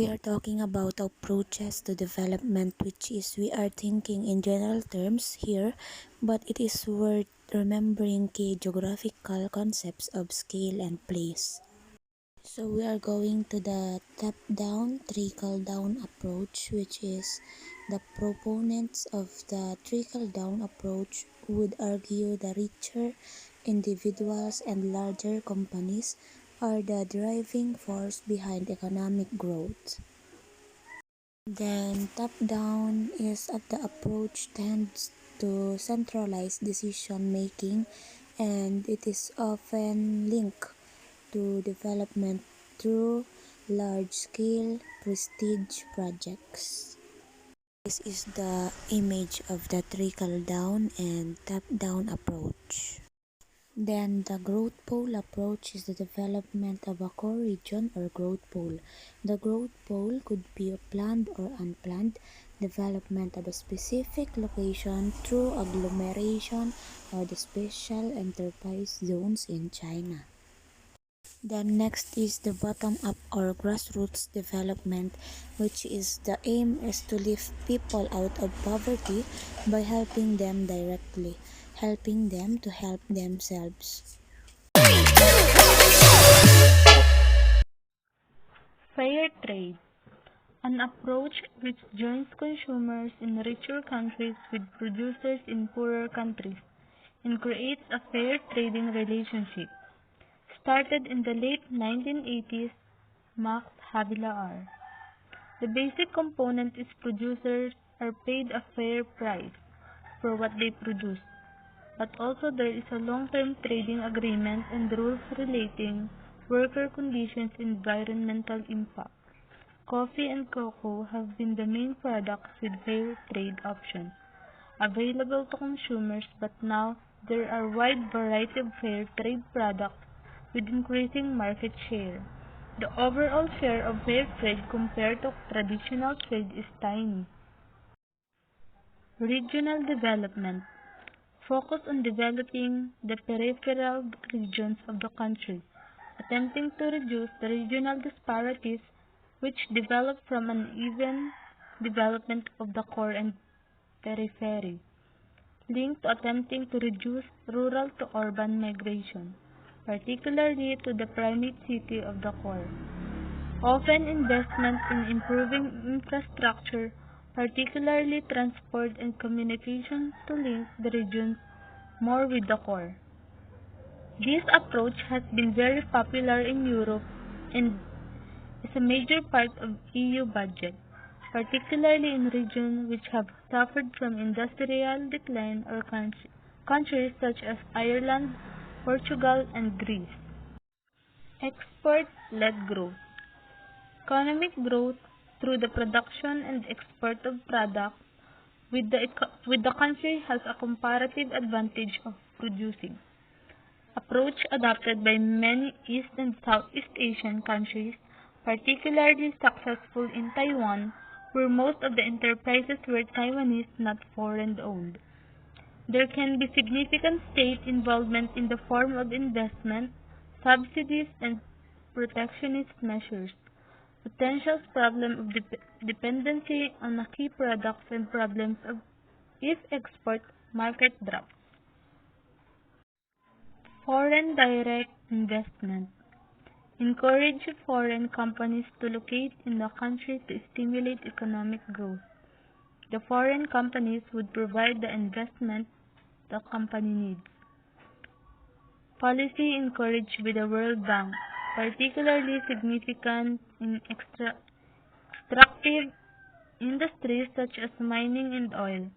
we are talking about approaches to development, which is we are thinking in general terms here, but it is worth remembering key geographical concepts of scale and place. So we are going to the top-down, trickle-down approach, which is the proponents of the trickle-down approach would argue the richer individuals and larger companies are the driving force behind economic growth. Then top-down is the approach tends to centralize decision making, and it is often linked to development through large-scale prestige projects. This is the image of the trickle-down and top-down approach. Then the growth pole approach is the development of a core region or growth pole. The growth pole could be a planned or unplanned development of a specific location through agglomeration or the special enterprise zones in China. Then next is the bottom-up or grassroots development, which is the aim is to lift people out of poverty by helping them directly, helping them to help themselves. Fair trade, an approach which joins consumers in richer countries with producers in poorer countries and creates a fair trading relationship. Started in the late 1980s, Max Havila R. The basic component is producers are paid a fair price for what they produce, but also there is a long-term trading agreement and rules relating worker conditions and environmental impact. Coffee and cocoa have been the main products with fair trade options available to consumers, but now there are a wide variety of fair trade products with increasing market share. The overall share of fair trade compared to traditional trade is tiny. Regional development focus on developing the peripheral regions of the country, attempting to reduce the regional disparities which develop from uneven development of the core and periphery, linked to attempting to reduce rural to urban migration, particularly to the primate city of the core. Often investments in improving infrastructure, particularly transport and communication to link the regions more with the core. This approach has been very popular in Europe and is a major part of EU budget, particularly in regions which have suffered from industrial decline or countries such as Ireland, Portugal, and Greece. Export-led growth. Economic growth through the production and export of products with the country has a comparative advantage of producing. Approach adopted by many East and Southeast Asian countries, particularly successful in Taiwan, where most of the enterprises were Taiwanese, not foreign-owned. There can be significant state involvement in the form of investment, subsidies, and protectionist measures. Potential problem of dependency on a key products and problems of if export market drops. Foreign direct investment. Encourage foreign companies to locate in the country to stimulate economic growth. The foreign companies would provide the investment the company needs. Policy encouraged by the World Bank, particularly significant in extractive industries such as mining and oil,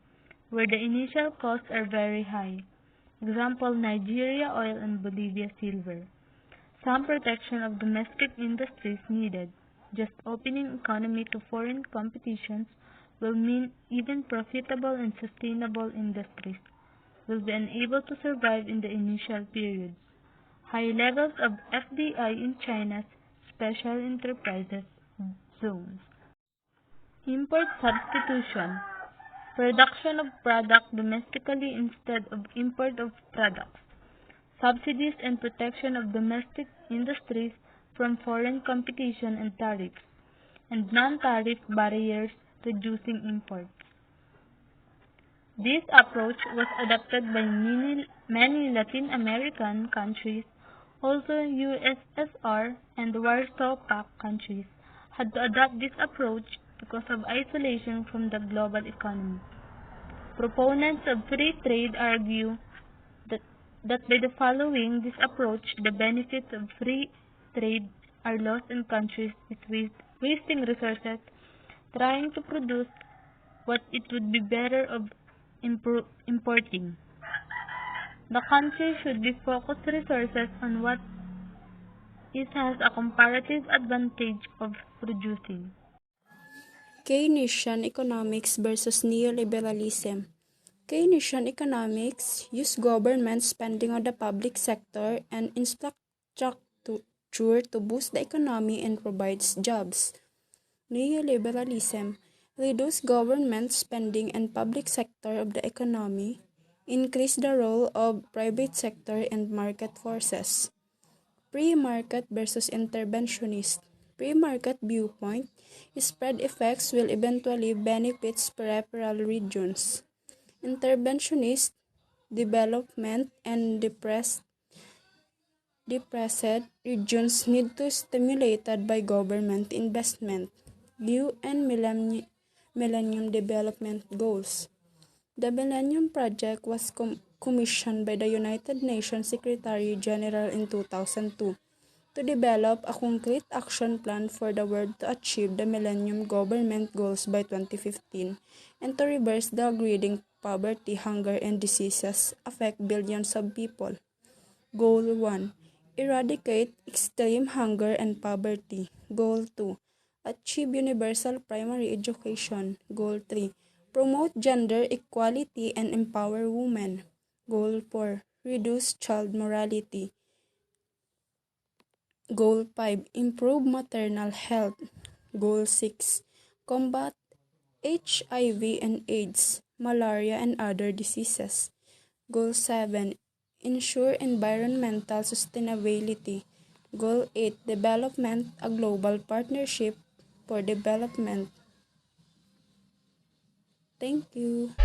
where the initial costs are very high. Example, Nigeria oil and Bolivia silver. Some protection of domestic industries needed. Just opening economy to foreign competitions will mean even profitable and sustainable industries will be unable to survive in the initial periods. High levels of FDI in China's special enterprises zones. Import substitution. Production of product domestically instead of import of products. Subsidies and protection of domestic industries from foreign competition and tariffs. and non-tariff barriers, reducing imports. This approach was adopted by many Latin American countries, also USSR and Warsaw Pact countries had to adopt this approach because of isolation from the global economy. Proponents of free trade argue that, that by the following this approach, the benefits of free trade are lost in countries wasting resources trying to produce what it would be better of importing. The country should be focused resources on what it has a comparative advantage of producing. Keynesian economics versus neoliberalism. Keynesian economics use government spending on the public sector and infrastructure to boost the economy and provides jobs. Neoliberalism reduce government spending and public sector of the economy, increase the role of private sector and market forces. Pre-market versus interventionist. Pre-market viewpoint, spread effects will eventually benefit peripheral regions. Interventionist development and depressed regions need to stimulated by government investment. UN Millennium Development Goals. The Millennium Project was commissioned by the United Nations Secretary General in 2002 to develop a concrete action plan for the world to achieve the Millennium Government Goals by 2015 and to reverse the degrading poverty, hunger, and diseases affect billions of people. Goal 1. Eradicate extreme hunger and poverty. Goal 2. Achieve universal primary education. Goal 3. Promote gender equality and empower women. Goal 4. Reduce child mortality. Goal 5. Improve maternal health. Goal 6. Combat HIV and AIDS, malaria, and other diseases. Goal 7. Ensure environmental sustainability. Goal 8. Development, a global partnership for development. Thank you.